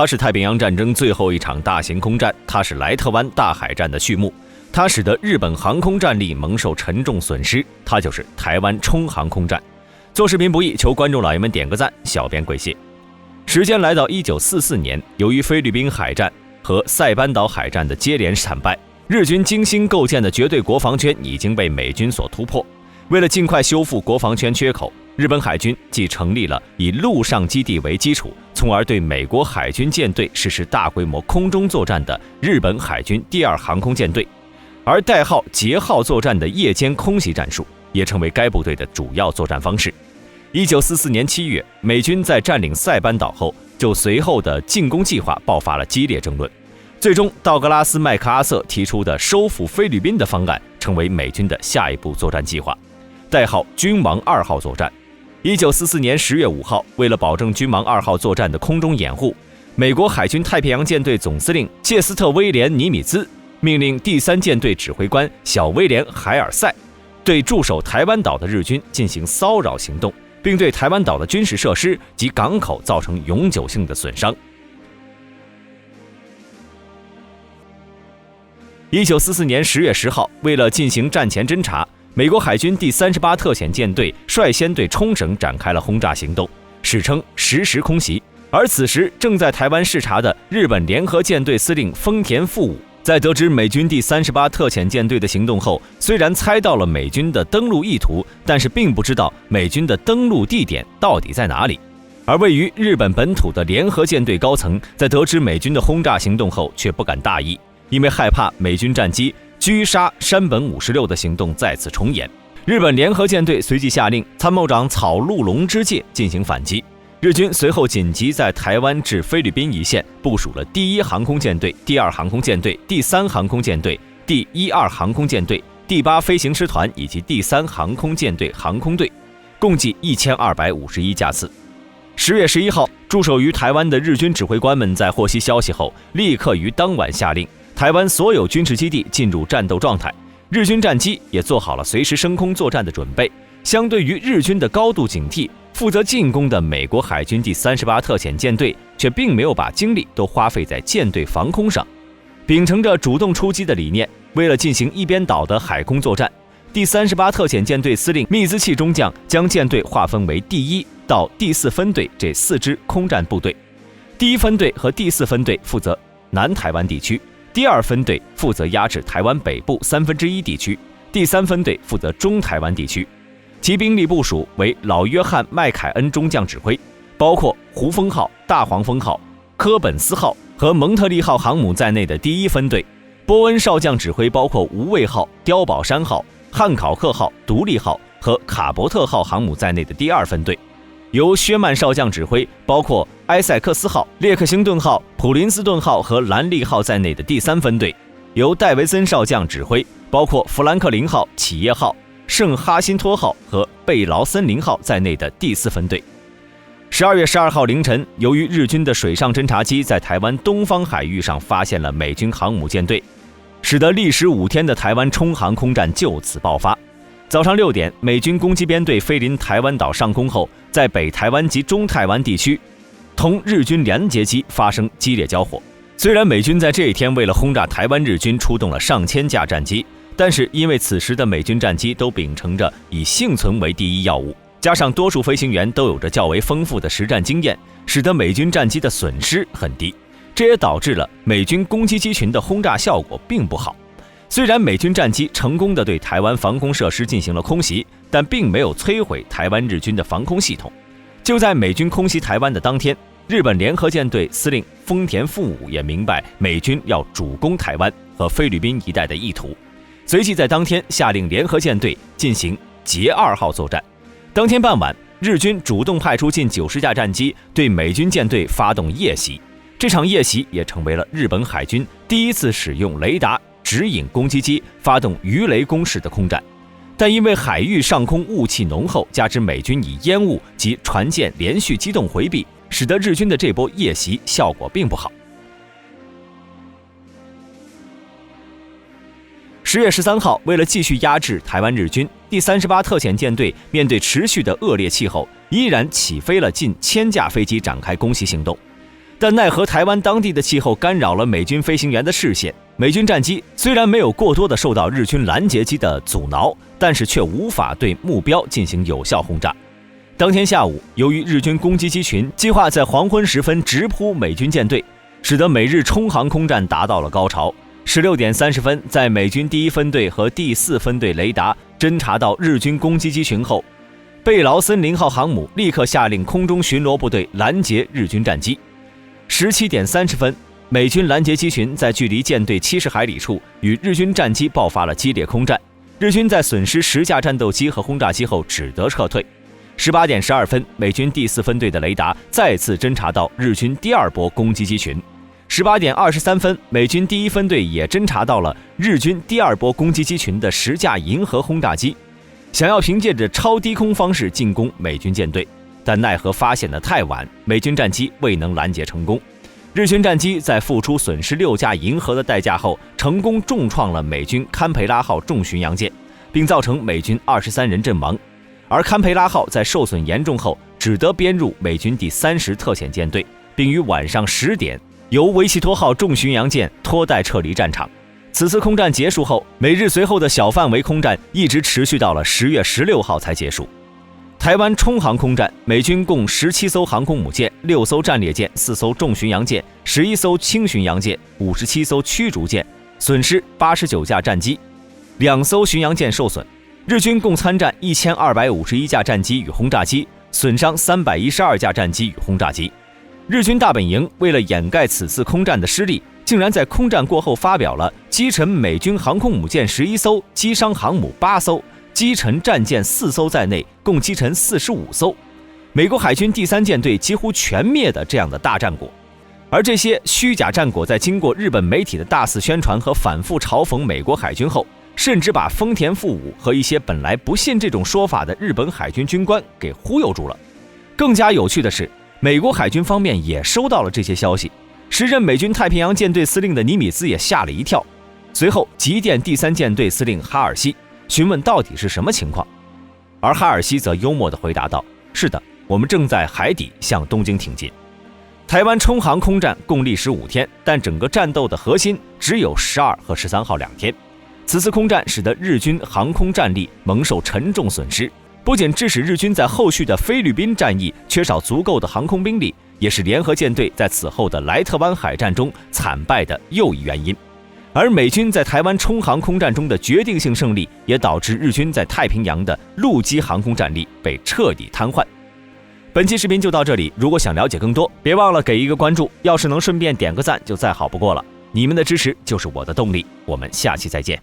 它是太平洋战争最后一场大型空战，它是莱特湾大海战的序幕，它使得日本航空战力蒙受沉重损失，它就是台湾冲航空战。做视频不易，求观众老爷们点个赞，小编跪谢。时间来到1944年，由于菲律宾海战和塞班岛海战的接连惨败，日军精心构建的绝对国防圈已经被美军所突破。为了尽快修复国防圈缺口，日本海军既成立了以陆上基地为基础，从而对美国海军舰队实施大规模空中作战的日本海军第2航空舰队，而代号捷号作战的夜间空袭战术也成为该部队的主要作战方式。1944年7月，美军在占领塞班岛后，就随后的进攻计划爆发了激烈争论。最终，道格拉斯·麦克阿瑟提出的收复菲律宾的方案成为美军的下一步作战计划，代号君王2号作战。1944年10月5号，为了保证君王2号作战的空中掩护，美国海军太平洋舰队总司令切斯特·威廉·尼米兹命令第3舰队指挥官小威廉·海尔塞对驻守台湾岛的日军进行骚扰行动，并对台湾岛的军事设施及港口造成永久性的损伤。1944年10月10号，为了进行战前侦察，美国海军第38特遣舰队率先对冲绳展开了轰炸行动，史称实时空袭。而此时正在台湾视察的日本联合舰队司令丰田富武，在得知美军第38特遣舰队的行动后，虽然猜到了美军的登陆意图，但是并不知道美军的登陆地点到底在哪里。而位于日本本土的联合舰队高层，在得知美军的轰炸行动后，却不敢大意，因为害怕美军战机狙杀山本56的行动再次重演。日本联合舰队随即下令参谋长草鹿龙之介进行反击。日军随后紧急在台湾至菲律宾一线部署了第1航空舰队、第2航空舰队、第3航空舰队、第12航空舰队、第8飞行师团以及第3航空舰队航空队，共计1251架次。10月11号，驻守于台湾的日军指挥官们在获悉消息后，立刻于当晚下令台湾所有军事基地进入战斗状态，日军战机也做好了随时升空作战的准备。相对于日军的高度警惕，负责进攻的美国海军第38特遣舰队却并没有把精力都花费在舰队防空上。秉承着主动出击的理念，为了进行一边倒的海空作战，第38特遣舰队司令密兹契中将将舰队划分为第1到第4分队这4支空战部队。第1分队和第4分队负责南台湾地区，第2分队负责压制台湾北部1/3地区，第3分队负责中台湾地区。其兵力部署为老约翰·麦凯恩中将指挥，包括胡风号、大黄蜂号、科本斯号和蒙特利号航母在内的第1分队。波恩少将指挥包括无畏号、碉堡山号、汉考克号、独立号和卡伯特号航母在内的第2分队。由薛曼少将指挥包括埃塞克斯号、列克星顿号、普林斯顿号和兰利号在内的第3分队。由戴维森少将指挥包括富兰克林号、企业号、圣哈辛托号和贝劳森林号在内的第4分队。12月12号凌晨，由于日军的水上侦察机在台湾东方海域上发现了美军航母舰队，使得历时5天的台湾冲航空战就此爆发。早上6点，美军攻击编队飞临台湾岛上空后，在北台湾及中台湾地区同日军拦截机发生激烈交火。虽然美军在这一天为了轰炸台湾日军出动了上千架战机，但是因为此时的美军战机都秉承着以幸存为第一要务，加上多数飞行员都有着较为丰富的实战经验，使得美军战机的损失很低，这也导致了美军攻击机群的轰炸效果并不好。虽然美军战机成功地对台湾防空设施进行了空袭，但并没有摧毁台湾日军的防空系统。就在美军空袭台湾的当天，日本联合舰队司令丰田富武也明白美军要主攻台湾和菲律宾一带的意图，随即在当天下令联合舰队进行捷2号作战。当天傍晚，日军主动派出近90架战机对美军舰队发动夜袭，这场夜袭也成为了日本海军第一次使用雷达指引攻击机发动鱼雷攻势的空战。但因为海域上空雾气浓厚，加之美军以烟雾及船舰连续机动回避，使得日军的这波夜袭效果并不好。10月13号，为了继续压制台湾日军，第38特遣舰队面对持续的恶劣气候，依然起飞了近1000架飞机展开攻袭行动。但奈何台湾当地的气候干扰了美军飞行员的视线，美军战机虽然没有过多的受到日军拦截机的阻挠，但是却无法对目标进行有效轰炸。当天下午，由于日军攻击机群计划在黄昏时分直扑美军舰队，使得美日冲航空战达到了高潮。16点30分，在美军第1分队和第4分队雷达侦察到日军攻击机群后，贝劳森林号航母立刻下令空中巡逻部队拦截日军战机。17点30分，美军拦截机群在距离舰队70海里处与日军战机爆发了激烈空战，日军在损失10架战斗机和轰炸机后只得撤退。18点12分，美军第4分队的雷达再次侦察到日军第2波攻击机群。18点23分，美军第1分队也侦察到了日军第2波攻击机群的10架银河轰炸机，想要凭借着超低空方式进攻美军舰队，但奈何发现的太晚，美军战机未能拦截成功。日军战机在付出损失6架银河的代价后，成功重创了美军堪培拉号重巡洋舰，并造成美军23人阵亡。而堪培拉号在受损严重后，只得编入美军第30特遣舰队，并于晚上10点由维奇托号重巡洋舰拖带撤离战场。此次空战结束后，美日随后的小范围空战一直持续到了10月16号才结束。台湾冲航空战，美军共17艘航空母舰、6艘战列舰、4艘重巡洋舰、11艘轻巡洋舰、57艘驱逐舰，损失89架战机，2艘巡洋舰受损。日军共参战1251架战机与轰炸机，损伤312架战机与轰炸机。日军大本营为了掩盖此次空战的失利，竟然在空战过后发表了击沉美军航空母舰11艘、击伤航母8艘、击沉战舰4艘在内，共击沉45艘，美国海军第3舰队几乎全灭的这样的大战果。而这些虚假战果在经过日本媒体的大肆宣传和反复嘲讽美国海军后，甚至把丰田富武和一些本来不信这种说法的日本海军军官给忽悠住了。更加有趣的是，美国海军方面也收到了这些消息，时任美军太平洋舰队司令的尼米兹也吓了一跳，随后急电第3舰队司令哈尔西，询问到底是什么情况。而哈尔西则幽默地回答道：是的，我们正在海底向东京挺进。台湾冲航空战共历时5天，但整个战斗的核心只有12和13号2天。此次空战使得日军航空战力蒙受沉重损失，不仅致使日军在后续的菲律宾战役缺少足够的航空兵力，也是联合舰队在此后的莱特湾海战中惨败的又一原因。而美军在台湾冲航空战中的决定性胜利，也导致日军在太平洋的陆基航空战力被彻底瘫痪。本期视频就到这里，如果想了解更多，别忘了给一个关注，要是能顺便点个赞就再好不过了。你们的支持就是我的动力，我们下期再见。